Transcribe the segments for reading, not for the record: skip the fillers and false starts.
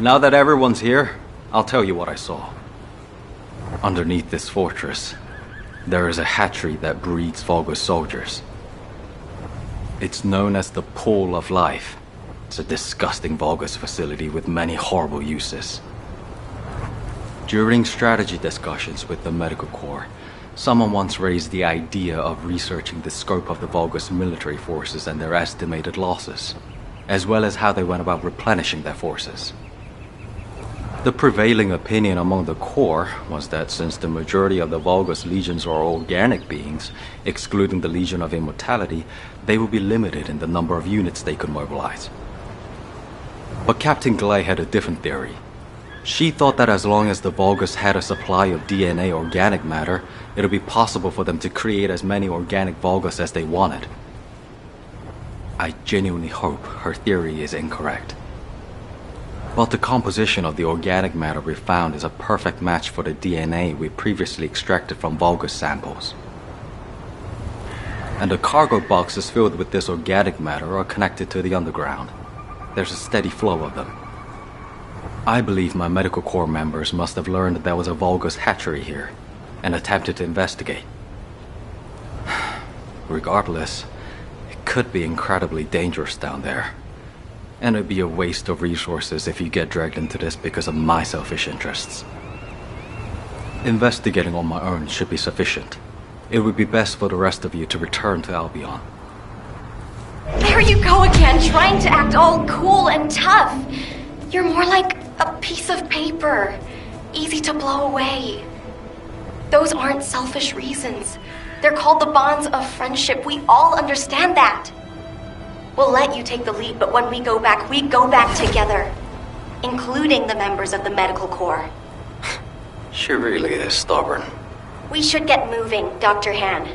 Now that everyone's here, I'll tell you what I saw. Underneath this fortress, there is a hatchery that breeds Vulgus soldiers. It's known as the Pool of Life. It's a disgusting Vulgus facility with many horrible uses. During strategy discussions with the Medical Corps, someone once raised the idea of researching the scope of the Vulgus military forces and their estimated losses, as well as how they went about replenishing their forces. The prevailing opinion among the Corps was that since the majority of the Vulgus legions are organic beings, excluding the Legion of Immortality, they would be limited in the number of units they could mobilize. But Captain Glay had a different theory. She thought that as long as the Vulgus had a supply of DNA organic matter, it would be possible for them to create as many organic Vulgus as they wanted. I genuinely hope her theory is incorrect. But the composition of the organic matter we found is a perfect match for the DNA we previously extracted from Vulgus samples. And the cargo boxes filled with this organic matter are connected to the underground. There's a steady flow of them. I believe my Medical Corps members must have learned that there was a Vulgus hatchery here, and attempted to investigate. Regardless, it could be incredibly dangerous down there. And it'd be a waste of resources if you get dragged into this because of my selfish interests. Investigating on my own should be sufficient. It would be best for the rest of you to return to Albion. There you go again, trying to act all cool and tough. You're more like a piece of paper, easy to blow away. Those aren't selfish reasons. They're called the bonds of friendship. We all understand that. We'll let you take the lead, but when we go back together. Including the members of the Medical Corps. She really is stubborn. We should get moving, Dr. Han.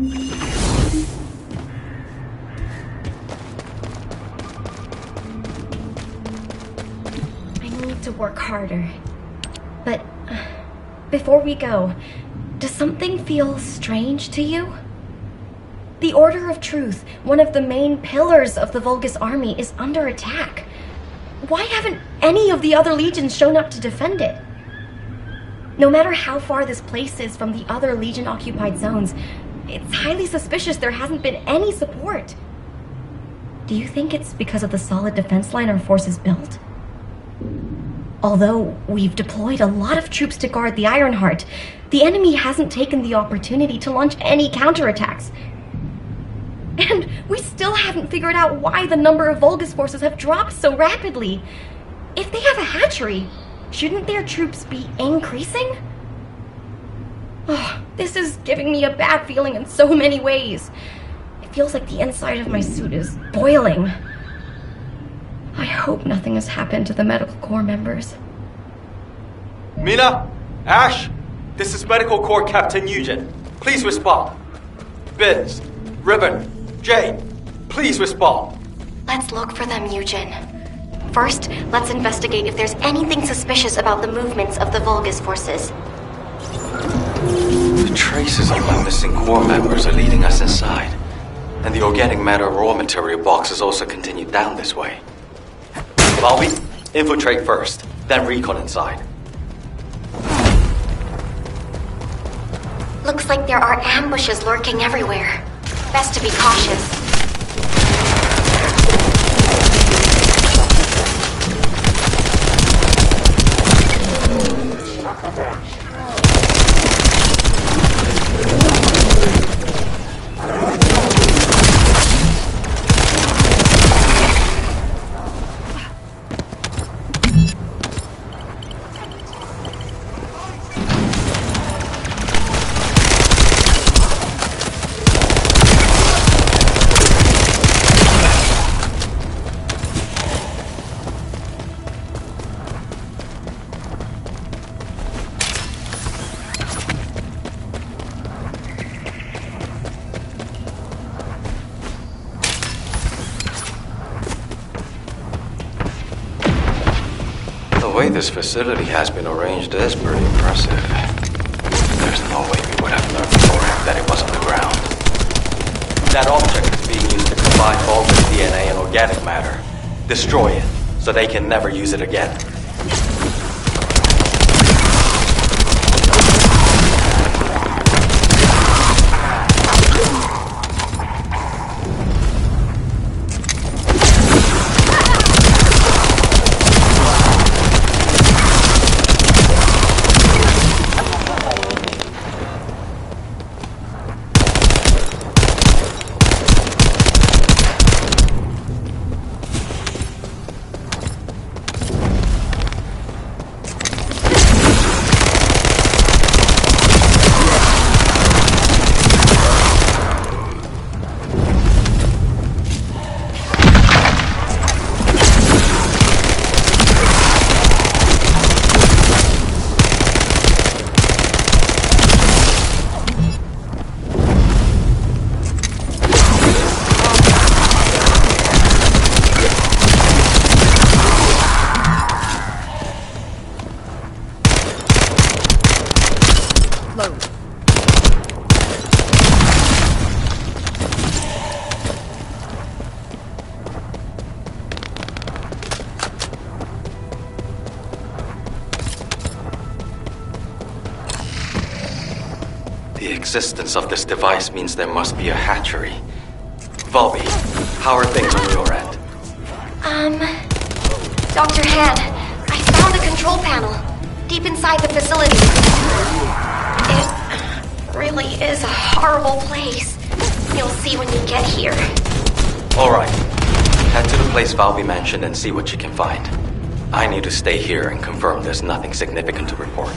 I need to work harder. But before we go, does something feel strange to you? The Order of Truth, one of the main pillars of the Vulgus army, is under attack. Why haven't any of the other legions shown up to defend it? No matter how far this place is from the other Legion-occupied zones, it's highly suspicious there hasn't been any support. Do you think it's because of the solid defense line our forces built? Although we've deployed a lot of troops to guard the Ironheart, the enemy hasn't taken the opportunity to launch any counterattacks. And we still haven't figured out why the number of Vulgus forces have dropped so rapidly. If they have a hatchery, shouldn't their troops be increasing? Oh, this is giving me a bad feeling in so many ways. It feels like the inside of my suit is boiling. I hope nothing has happened to the Medical Corps members. Mina? Ash? This is Medical Corps Captain Nugent. Please respond. Biz, Ribbon, Jane, please respond. Let's look for them, Eugen. First, let's investigate if there's anything suspicious about the movements of the Vulgus forces. The traces of my missing Corps members are leading us inside. And the organic matter raw material boxes also continue down this way. Valby, infiltrate first, then recon inside. Looks like there are ambushes lurking everywhere. Best to be cautious. The way this facility has been arranged is pretty impressive. There's no way we would have known beforehand that it was underground. That object is being used to combine Vulgus DNA and organic matter. Destroy it, so they can never use it again. The existence of this device means there must be a hatchery. Valby, how are things on your end? Dr. Han, I found the control panel, deep inside the facility. It really is a horrible place. You'll see when you get here. Alright. Head to the place Valby mentioned and see what you can find. I need to stay here and confirm there's nothing significant to report.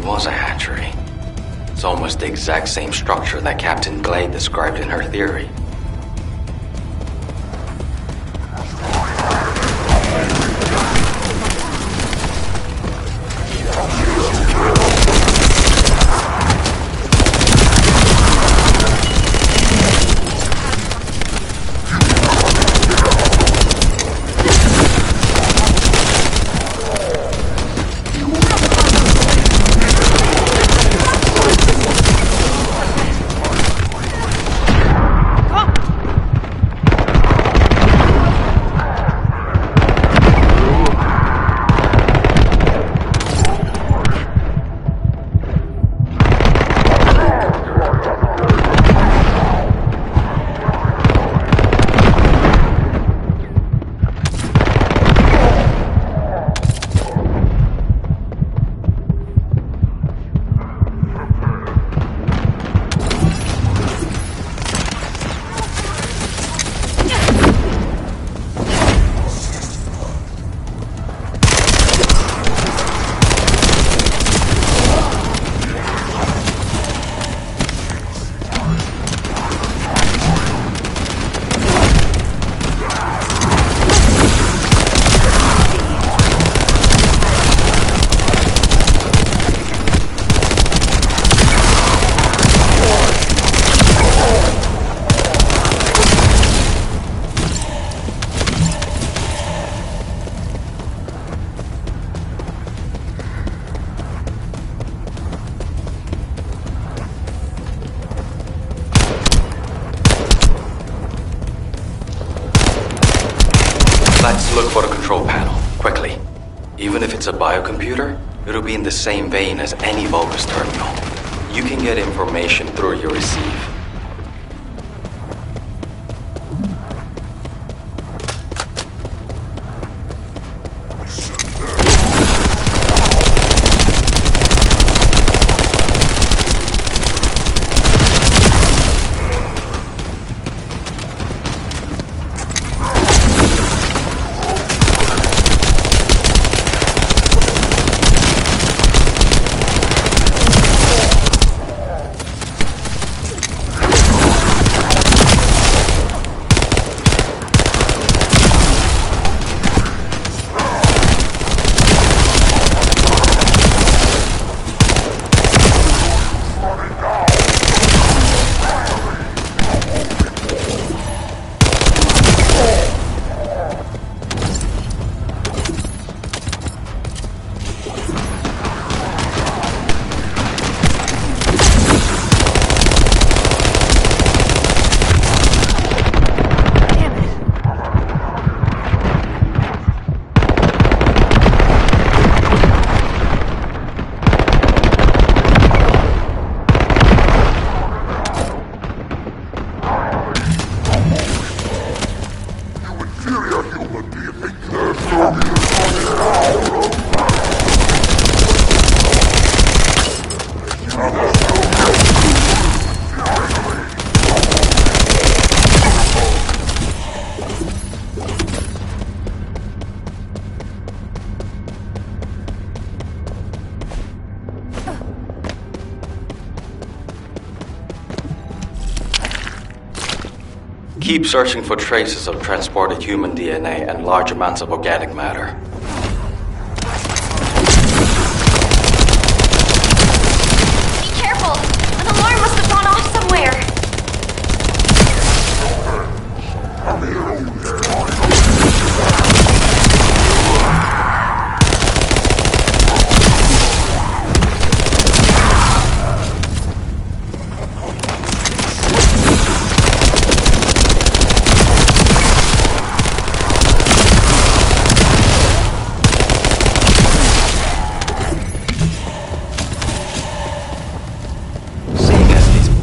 was a hatchery. It's almost the exact same structure that Captain Glade described in her theory. Let's look for the control panel, quickly. Even if it's a biocomputer, it'll be in the same vein as any Vulgus terminal. You can get information through your receive. Keep searching for traces of transported human DNA and large amounts of organic matter. Be careful! An alarm must have gone off somewhere!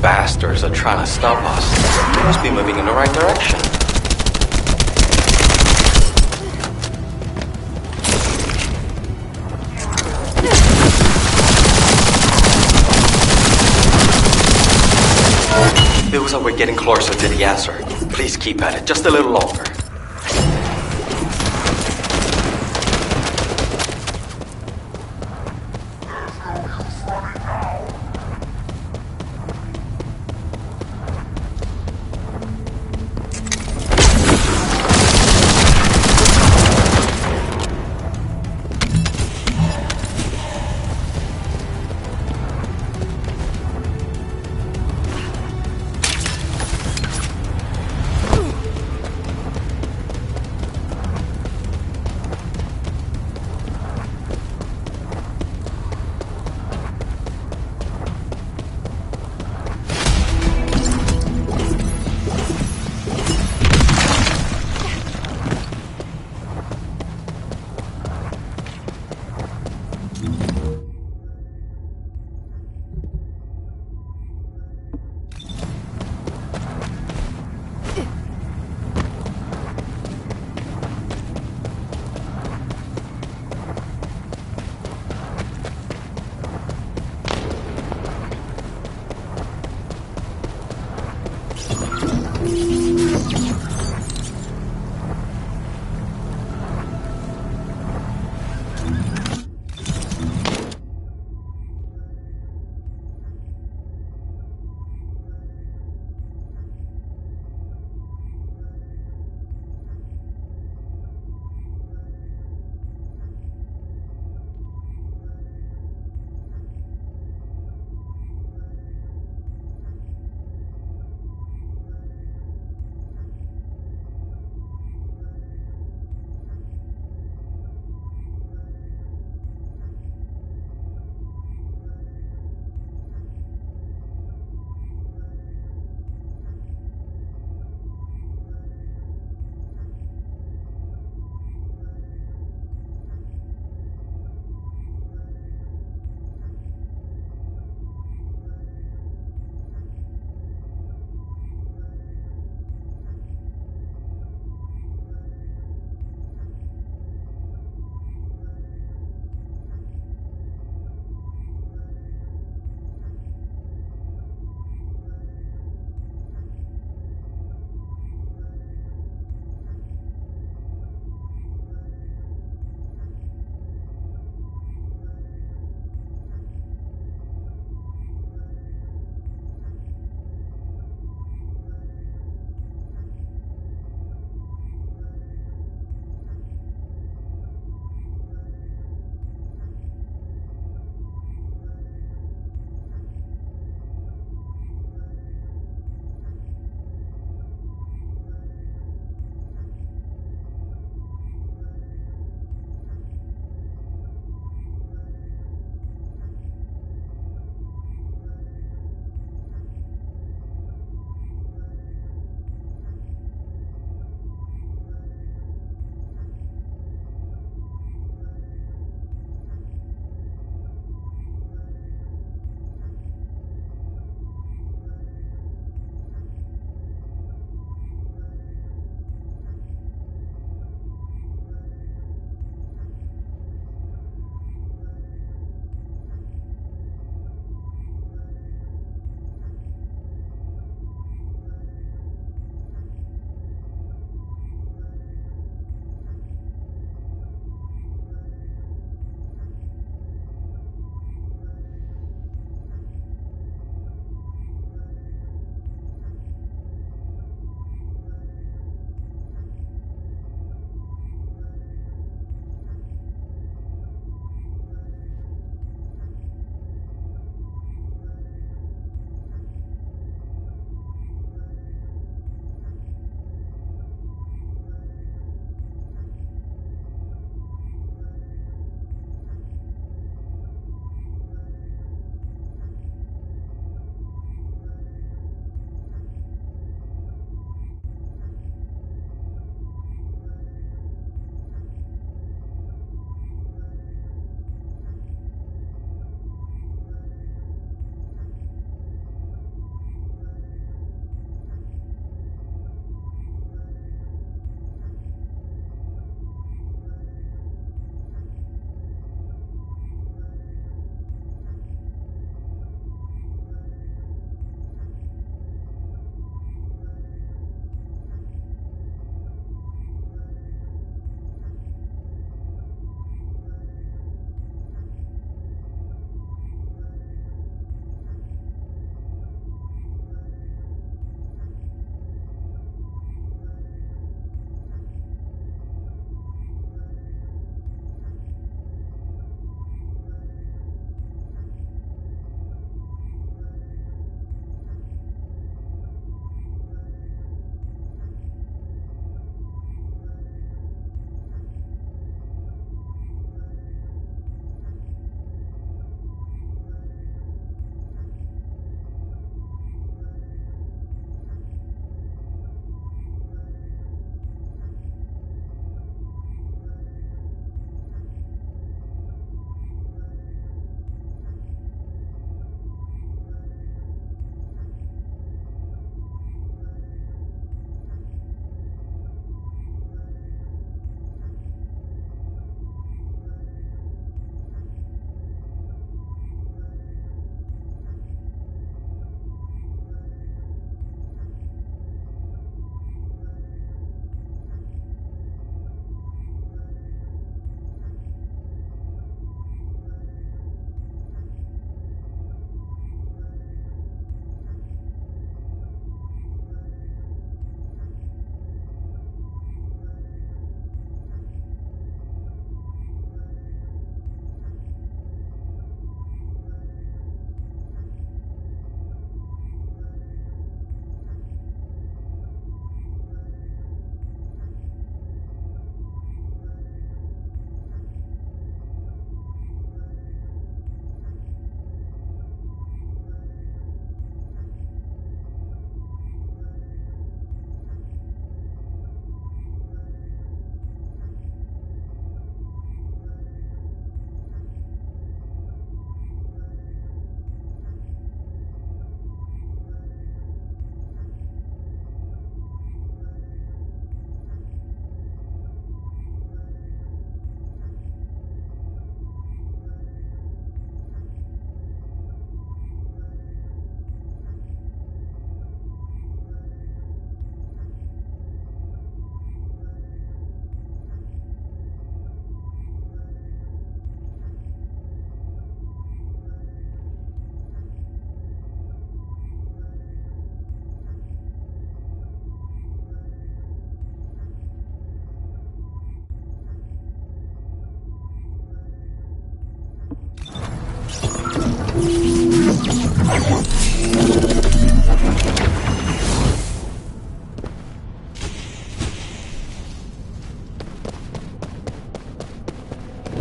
Bastards are trying to stop us. They must be moving in the right direction. Feels like we're getting closer to the answer. Please keep at it just a little longer.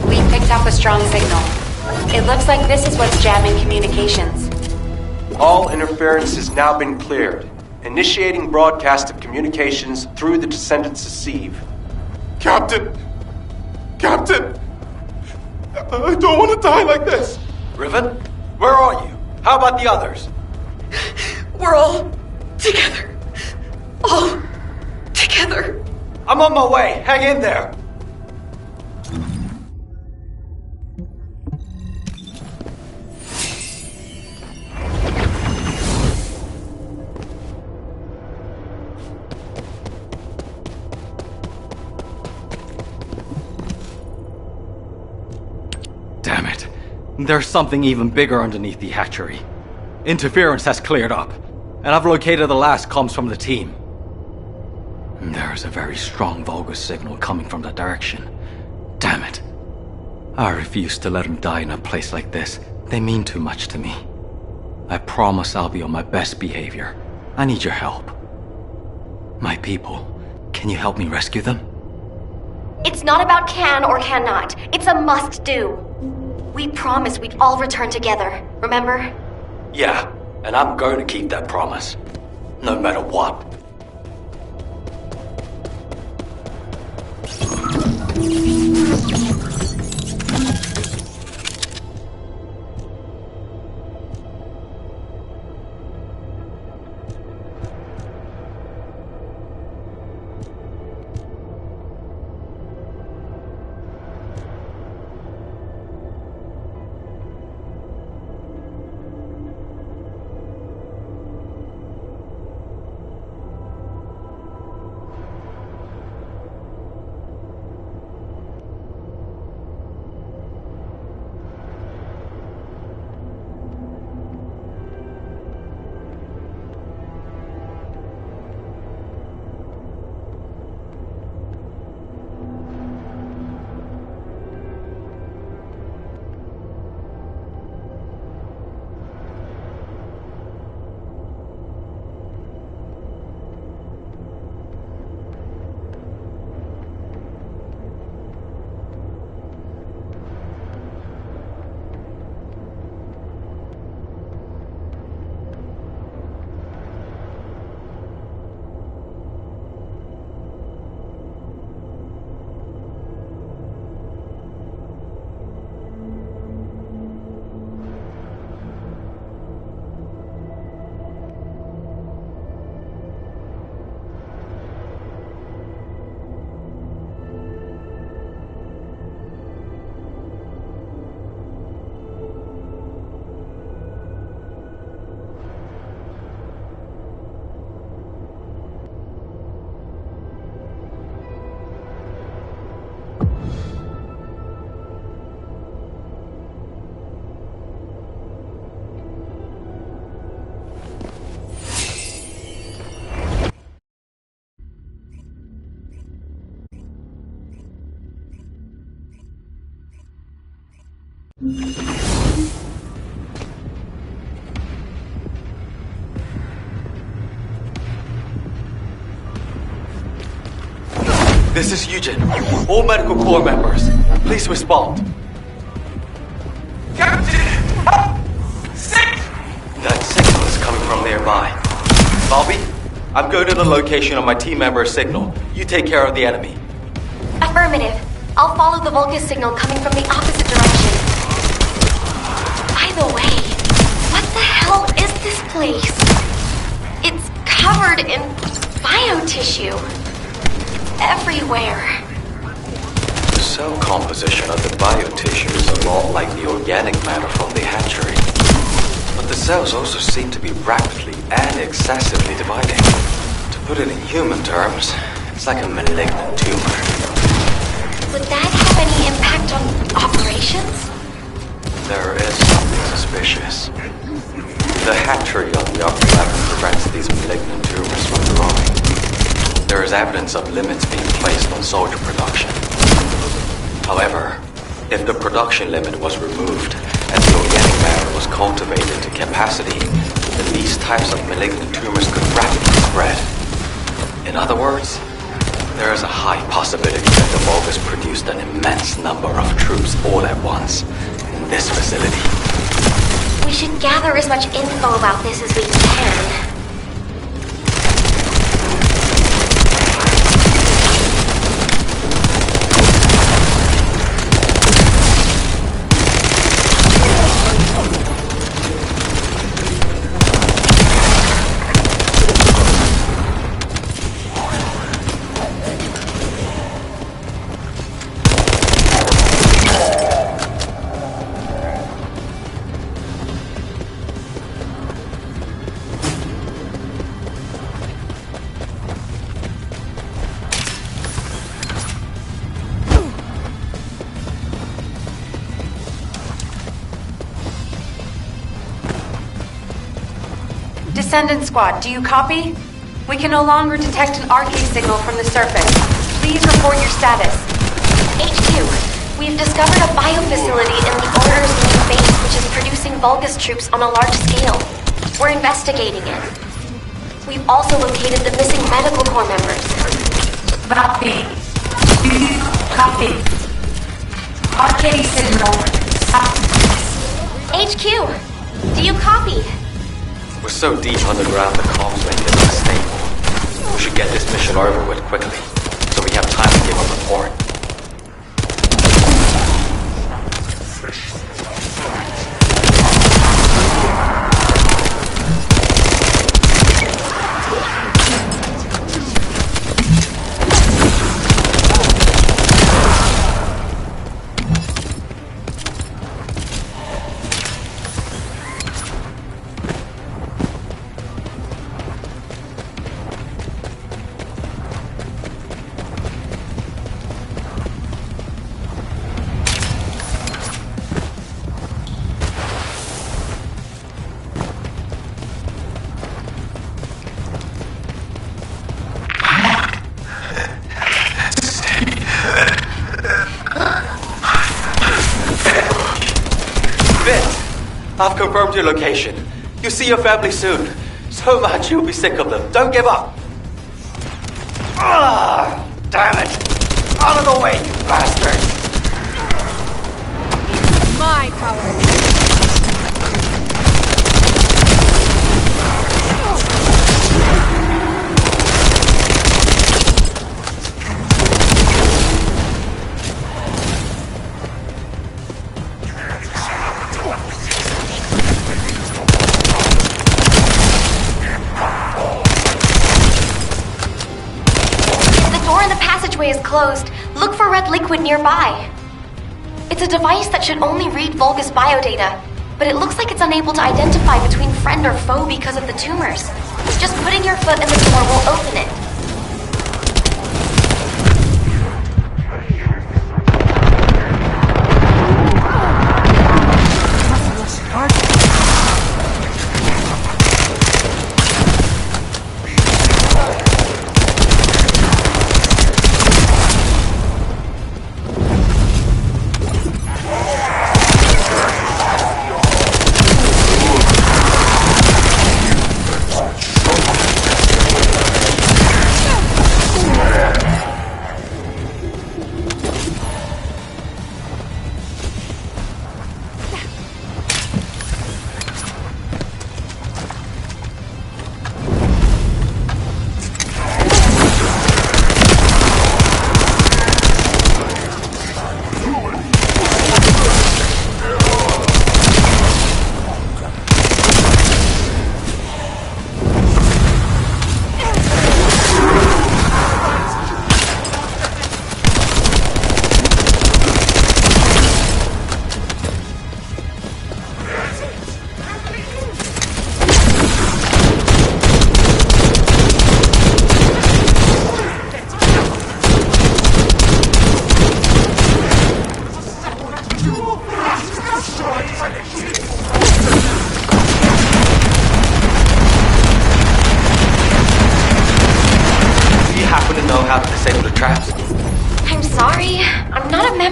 We picked up a strong signal. It looks like this is what's jamming communications. All interference has now been cleared. Initiating broadcast of communications through the Descendants Deceive. Captain! Captain! I don't want to die like this! Riven? Where are you? How about the others? We're all together. All together. I'm on my way. Hang in there. Damn it. There's something even bigger underneath the hatchery. Interference has cleared up, and I've located the last comms from the team. There's a very strong Vulgus signal coming from that direction. Damn it. I refuse to let them die in a place like this. They mean too much to me. I promise I'll be on my best behavior. I need your help. My people, can you help me rescue them? It's not about can or cannot. It's a must-do. We promised we'd all return together, remember? Yeah, and I'm going to keep that promise. No matter what. This is Eugen. All medical corps members, please respond. Captain! Sick! That signal is coming from nearby. Bobby, I'm going to the location of my team member's signal. You take care of the enemy. Affirmative. I'll follow the Vulgus signal coming from the opposite direction. By the way, what the hell is this place? It's covered in biotissue. Everywhere. The cell composition of the biotissue is a lot like the organic matter from the hatchery. But the cells also seem to be rapidly and excessively dividing. To put it in human terms, it's like a malignant tumor. Would that have any impact on operations? There is something suspicious. The hatchery on the upper level prevents these malignant tumors from growing. There is evidence of limits being placed on soldier production. However, If the production limit was removed and the organic matter was cultivated to capacity, then these types of malignant tumors could rapidly spread. In other words, there is a high possibility that the Vulgus produced an immense number of troops all at once in this facility. We should gather as much info about this as we can. Descendant Squad, do you copy? We can no longer detect an arcane signal from the surface. Please report your status. HQ, we've discovered a biofacility in the Order's main base which is producing Vulgus troops on a large scale. We're investigating it. We've also located the missing medical corps members. Copy. Do you copy? Arcane signal. HQ, do you copy? We're so deep underground the comms link is unstable. We should get this mission over with quickly, so we have time to give a report. I've confirmed your location. You'll see your family soon. So much you'll be sick of them. Don't give up. Ah, damn it! Out of the way, you bastard! My power. Is closed. Look for red liquid nearby. It's a device that should only read Vulgus biodata, but it looks like it's unable to identify between friend or foe because of the tumors. Just putting your foot in the door will open it.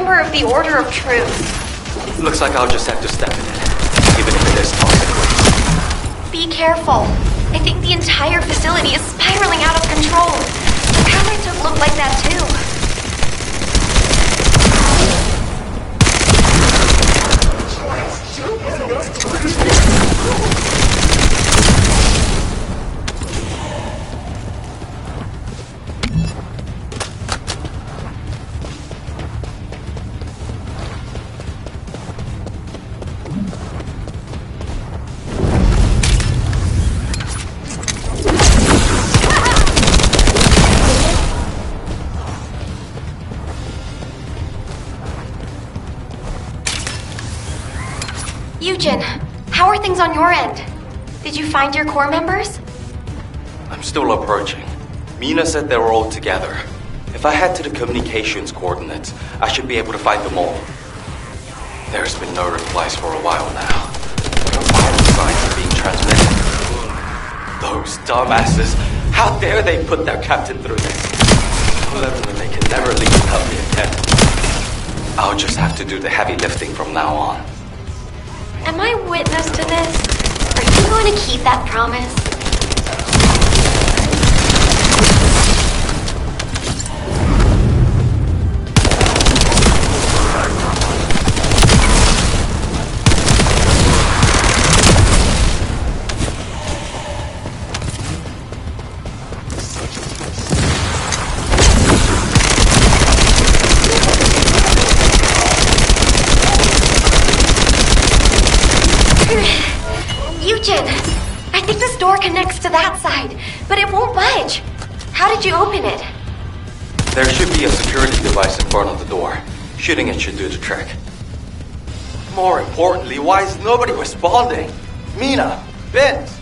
member of the Order of Truth. Looks like I'll just have to step in it, even if it is toxic waste. Be careful. I think the entire facility is spiraling out of control. The power took look like that too. Eugen, how are things on your end? Did you find your core members? I'm still approaching. Mina said they were all together. If I head to the communications coordinates, I should be able to find them all. There's been no replies for a while now. No vital signs are being transmitted. Those dumbasses! How dare they put their captain through this? Tell them they can never leave without me again. I'll just have to do the heavy lifting from now on. Am I witness to this? Are you going to keep that promise? Eugen, I think this door connects to that side, but it won't budge. How did you open it? There should be a security device in front of the door. Shooting it should do the trick. More importantly, why is nobody responding? Mina, Vince,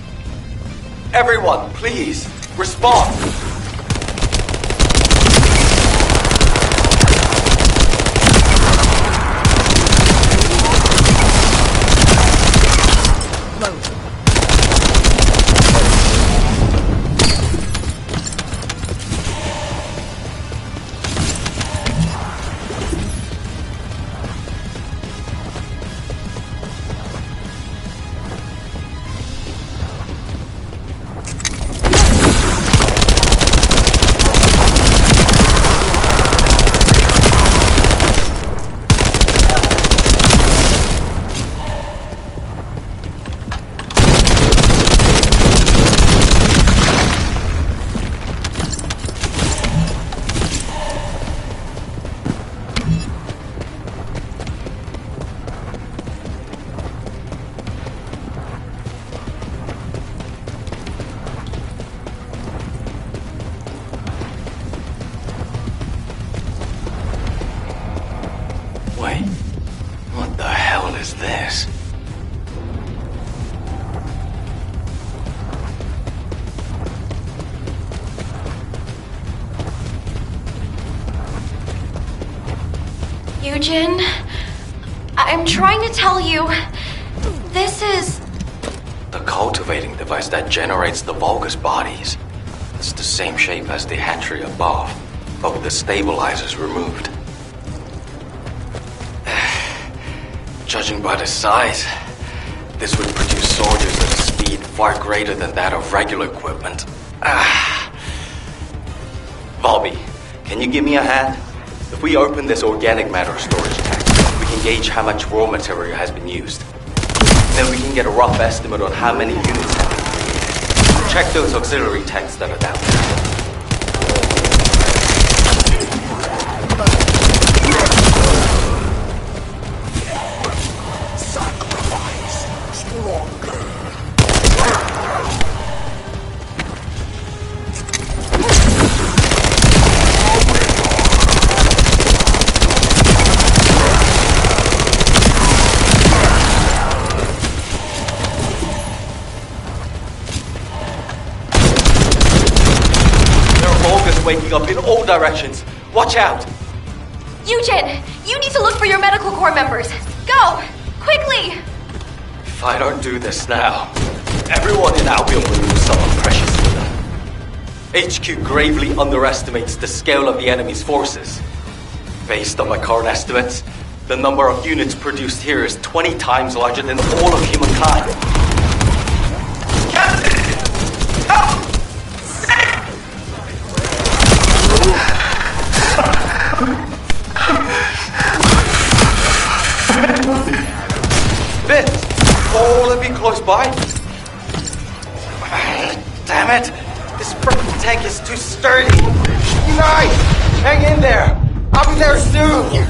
everyone, please, respond. Wait, what the hell is this? Eugen, I'm trying to tell you, this is... The cultivating device that generates the Vulgus bodies. It's the same shape as the hatchery above, but with the stabilizers removed. Judging by the size, this would produce soldiers at a speed far greater than that of regular equipment. Bobby, can you give me a hand? If we open this organic matter storage tank, we can gauge how much raw material has been used. Then we can get a rough estimate on how many units have been created. Check those auxiliary tanks that are down there. Waking up in all directions. Watch out! Eugen, you need to look for your medical corps members. Go! Quickly! If I don't do this now, everyone in Albion will lose someone precious to them. HQ gravely underestimates the scale of the enemy's forces. Based on my current estimates, the number of units produced here is 20 times larger than all of humankind. Captain! Help! Vince! Will it be close by? Damn it! This freaking tank is too sturdy! Nice! Hang in there! I'll be there soon!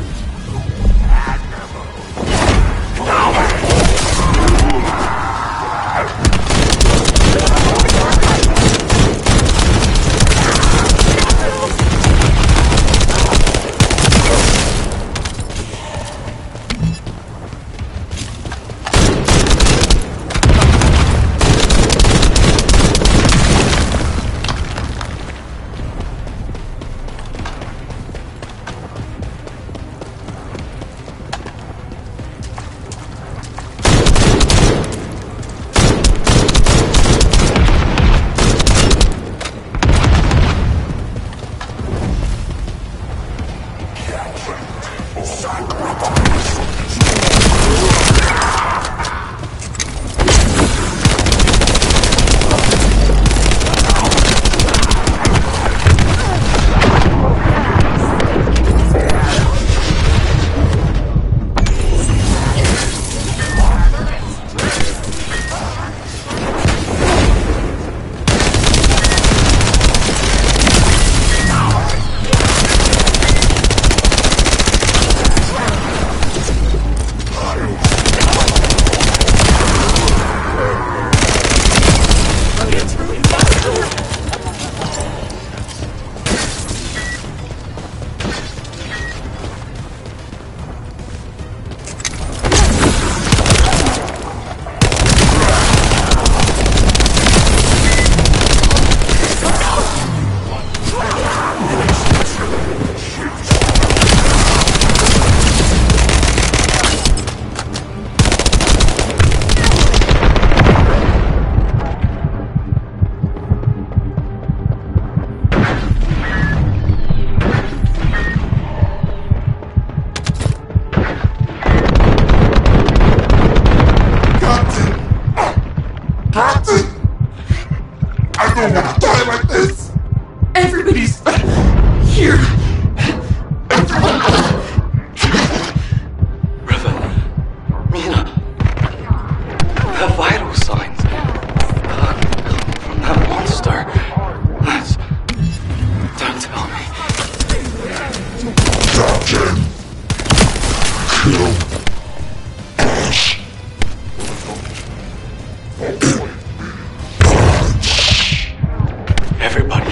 Everybody,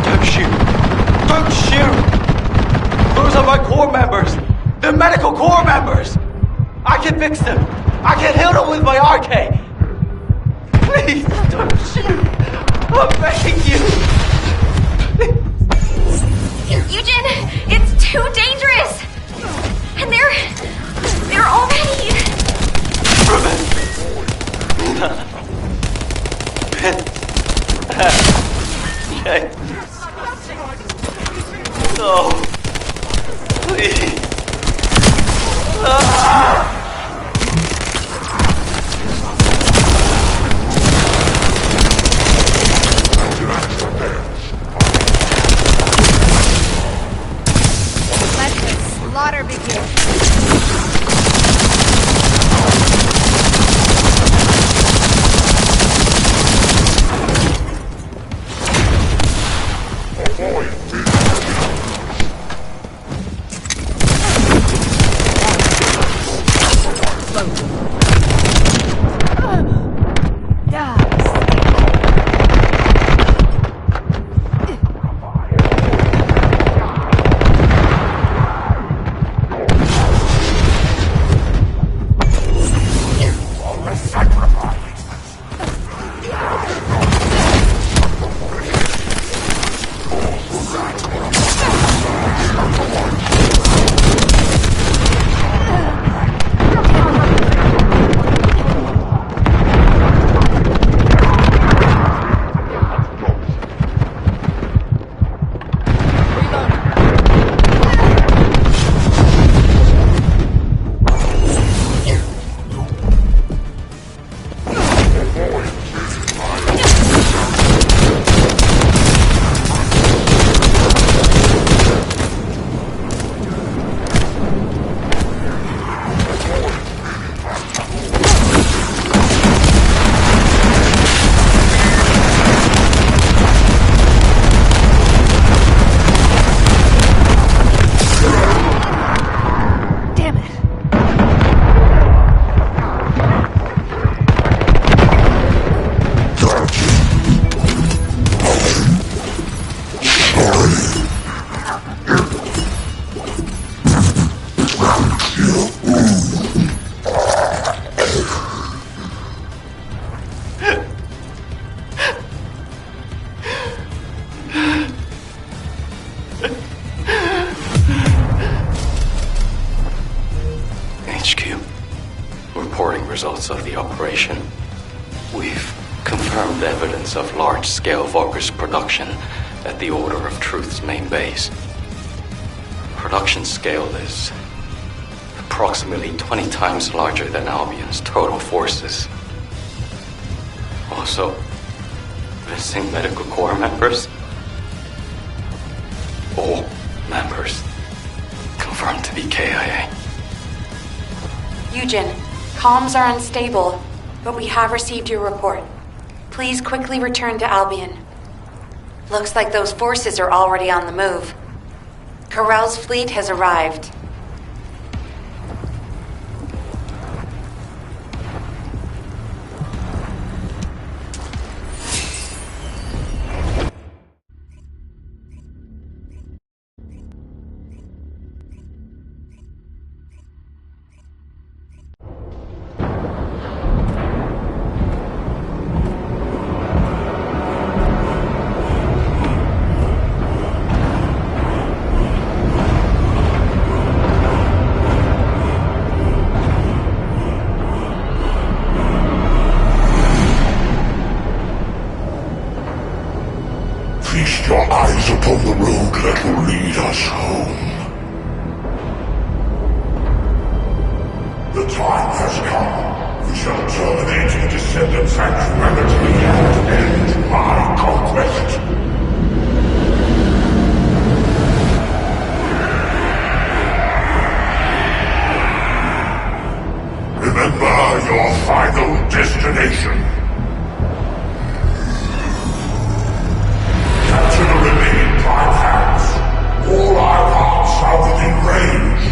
don't shoot! Don't shoot! Those are my Corps members! They're medical Corps members! I can fix them! I can heal them with my RK! Please, don't shoot! I'm begging you! Eugen, it's too dangerous! And they're already... Okay. No. Please. Let the slaughter begin. results of the operation. We've confirmed evidence of large-scale Vulgus production at the Order of Truth's main base. Production scale is approximately 20 times larger than Albion's total forces. Also, missing medical corps members. All members confirmed to be KIA. Eugen, comms are unstable, but we have received your report. Please quickly return to Albion. Looks like those forces are already on the move. Corell's fleet has arrived. Feast your eyes upon the road that will lead us home. The time has come. We shall terminate the Descendants' actuality and end my conquest. Remember your final destination. Capture the remaining prime hands. All our paths are within range.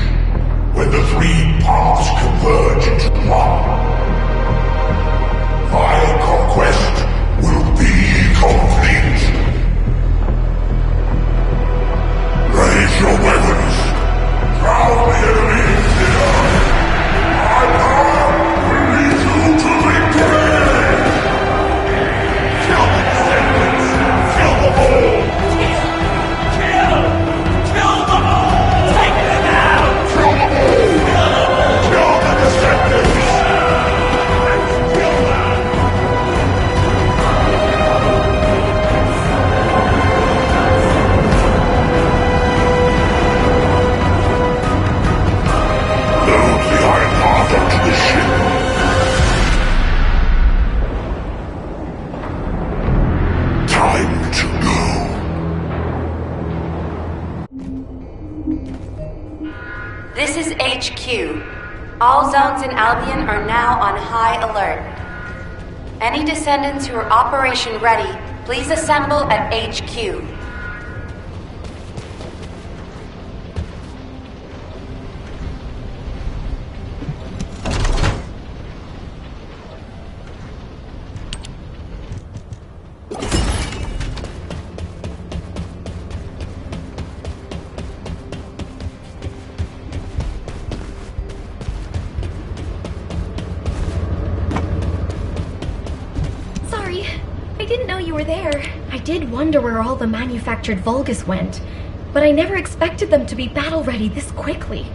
When the three paths converge into one, my conquest will be complete. Raise your weapons. Drown the enemy in fear. My power will lead you to victory! Kill the Descendants! Kill them all! Kill them all! Take them out! Kill them all! Kill the Descendants! Kill them! Load the Iron Heart onto the ship. Time to go. This is HQ. All zones in Albion are now on high alert. Any Descendants who are operation ready, please assemble at HQ. Sorry, I didn't know you were there. I did wonder where all the manufactured Vulgus went, but I never expected them to be battle-ready this quickly.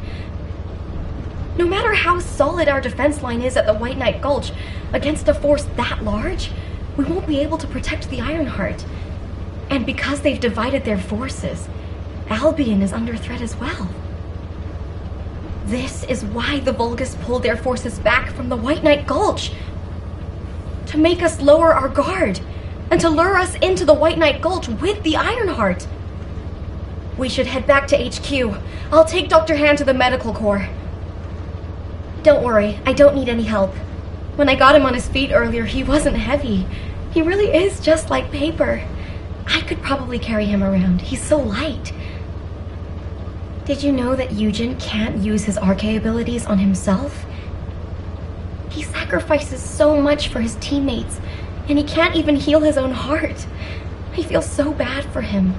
No matter how solid our defense line is at the White Knight Gulch, against a force that large, we won't be able to protect the Ironheart. And because they've divided their forces, Albion is under threat as well. This is why the Vulgus pulled their forces back from the White Knight Gulch. To make us lower our guard, and to lure us into the White Knight Gulch with the Ironheart. We should head back to HQ. I'll take Dr. Han to the medical corps. Don't worry, I don't need any help. When I got him on his feet earlier, he wasn't heavy. He really is just like paper. I could probably carry him around. He's so light. Did you know that Eugen can't use his RK abilities on himself? He sacrifices so much for his teammates, and he can't even heal his own heart. I feel so bad for him.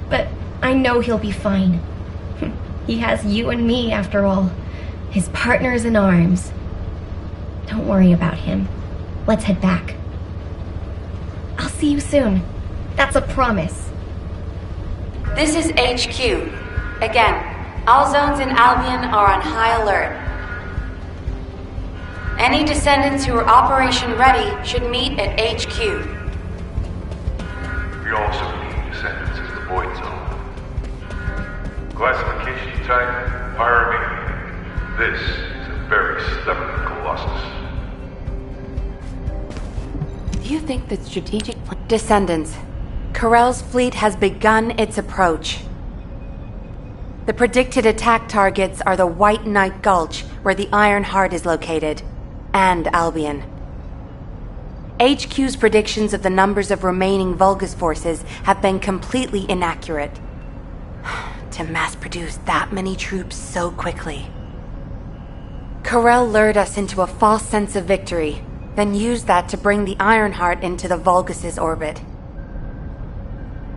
But I know he'll be fine. He has you and me, after all. His partners in arms. Don't worry about him. Let's head back. I'll see you soon. That's a promise. This is HQ. Again, all zones in Albion are on high alert. Any descendants who are operation ready should meet at HQ. We also need descendants as the Void Zone. Classification type, Pyromaniac. This is a very stubborn Colossus. Do you think that strategic descendants? Corell's fleet has begun its approach. The predicted attack targets are the White Knight Gulch, where the Iron Heart is located, and Albion. HQ's predictions of the numbers of remaining Vulgus forces have been completely inaccurate. To mass-produce that many troops so quickly. Corell lured us into a false sense of victory, then used that to bring the Ironheart into the Vulgus' orbit.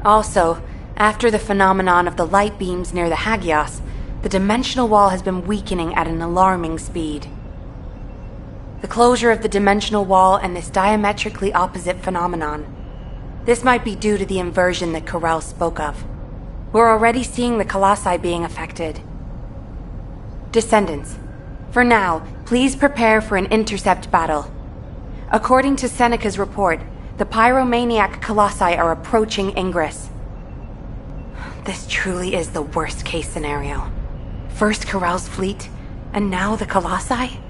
Also, after the phenomenon of the light beams near the Hagios, the dimensional wall has been weakening at an alarming speed. The closure of the dimensional wall and this diametrically opposite phenomenon. This might be due to the inversion that Corell spoke of. We're already seeing the Colossi being affected. Descendants, for now, please prepare for an intercept battle. According to Seneca's report, the Pyromaniac Colossi are approaching Ingress. This truly is the worst-case scenario. First Corell's fleet, and now the Colossi?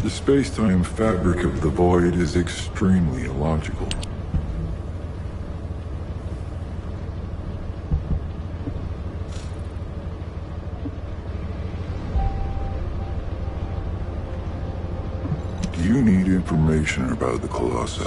The space-time fabric of the Void is extremely illogical. Do you need information about the Colossi?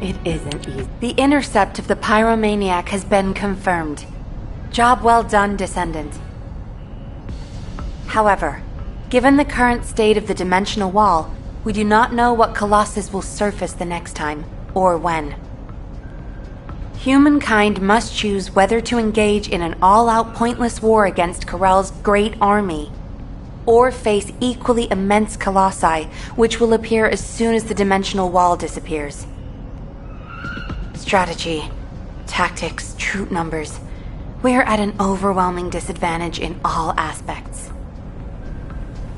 It isn't easy. The intercept of the pyromaniac has been confirmed. Job well done, Descendant. However, given the current state of the dimensional wall, we do not know what Colossus will surface the next time, or when. Humankind must choose whether to engage in an all-out pointless war against Corell's great army, or face equally immense colossi, which will appear as soon as the dimensional wall disappears. Strategy, tactics, troop numbers. We're at an overwhelming disadvantage in all aspects.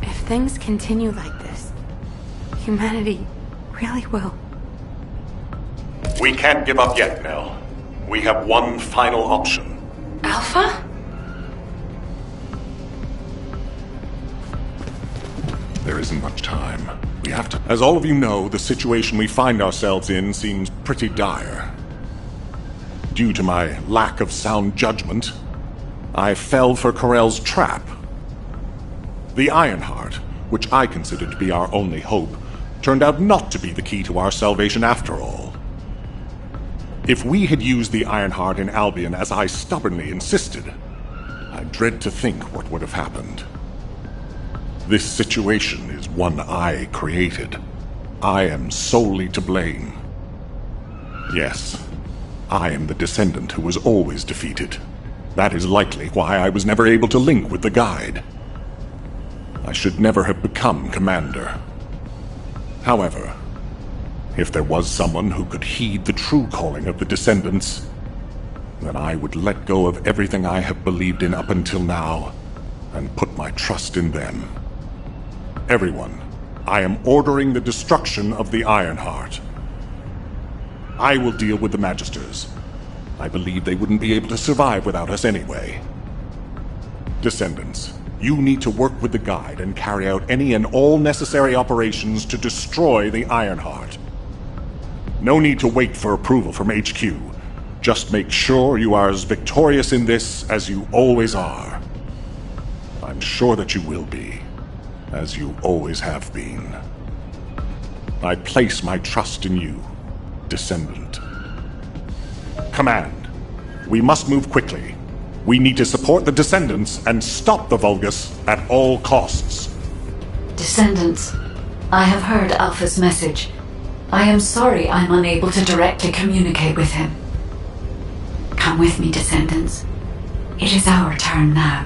If things continue like this, humanity really will. We can't give up yet, Nell. We have one final option. Alpha? There isn't much time. We have to... As all of you know, the situation we find ourselves in seems pretty dire. Due to my lack of sound judgment, I fell for Corell's trap. The Ironheart, which I considered to be our only hope, turned out not to be the key to our salvation after all. If we had used the Ironheart in Albion as I stubbornly insisted, I dread to think what would have happened. This situation is one I created. I am solely to blame. Yes, I am the Descendant who was always defeated. That is likely why I was never able to link with the Guide. I should never have become Commander. However, if there was someone who could heed the true calling of the Descendants, then I would let go of everything I have believed in up until now and put my trust in them. Everyone, I am ordering the destruction of the Ironheart. I will deal with the Magisters. I believe they wouldn't be able to survive without us anyway. Descendants, you need to work with the Guide and carry out any and all necessary operations to destroy the Ironheart. No need to wait for approval from HQ. Just make sure you are as victorious in this as you always are. I'm sure that you will be, as you always have been. I place my trust in you, Descendant. Command, we must move quickly. We need to support the Descendants and stop the Vulgus at all costs. Descendants, I have heard Alpha's message. I am sorry I'm unable to directly communicate with him. Come with me, Descendants. It is our turn now.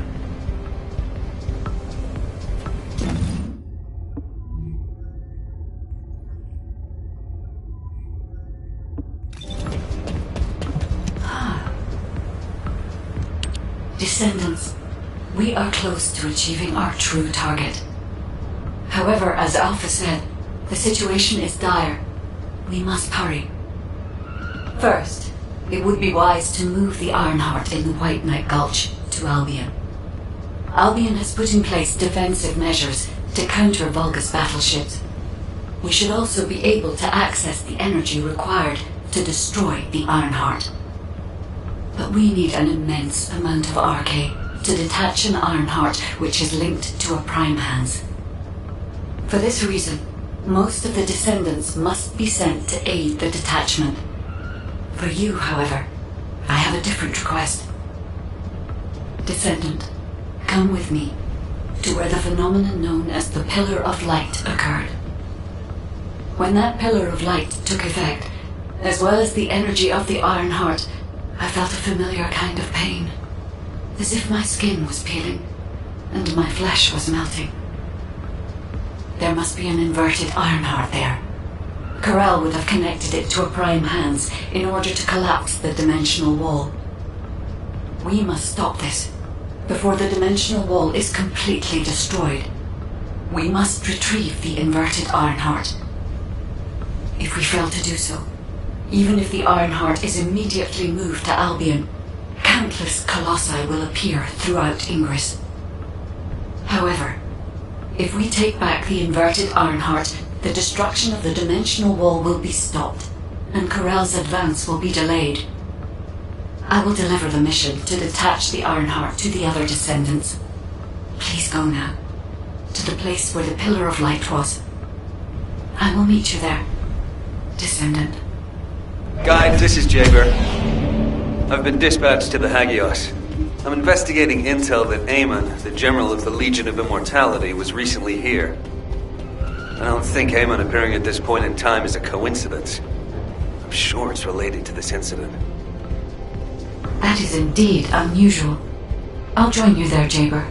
Descendants, we are close to achieving our true target. However, as Alpha said, the situation is dire. We must hurry. First, it would be wise to move the Ironheart in the White Knight Gulch to Albion. Albion has put in place defensive measures to counter Vulgus battleships. We should also be able to access the energy required to destroy the Ironheart. But we need an immense amount of RK to detach an Ironheart which is linked to a Prime Hands. For this reason, most of the Descendants must be sent to aid the detachment. For you, however, I have a different request. Descendant, come with me to where the phenomenon known as the Pillar of Light occurred. When that Pillar of Light took effect, as well as the energy of the Ironheart, I felt a familiar kind of pain, as if my skin was peeling and my flesh was melting. There must be an inverted Ironheart there. Corral would have connected it to a Prime Hands in order to collapse the dimensional wall. We must stop this before the dimensional wall is completely destroyed. We must retrieve the inverted Ironheart. If we fail to do so, even if the Ironheart is immediately moved to Albion, countless colossi will appear throughout Ingress. However, if we take back the inverted Ironheart, the destruction of the dimensional wall will be stopped, and Corell's advance will be delayed. I will deliver the mission to detach the Ironheart to the other Descendants. Please go now, to the place where the Pillar of Light was. I will meet you there, Descendant. Guide, this is Jaber. I've been dispatched to the Hagios. I'm investigating intel that Amon, the General of the Legion of Immortality, was recently here. I don't think Amon appearing at this point in time is a coincidence. I'm sure it's related to this incident. That is indeed unusual. I'll join you there, Jaber.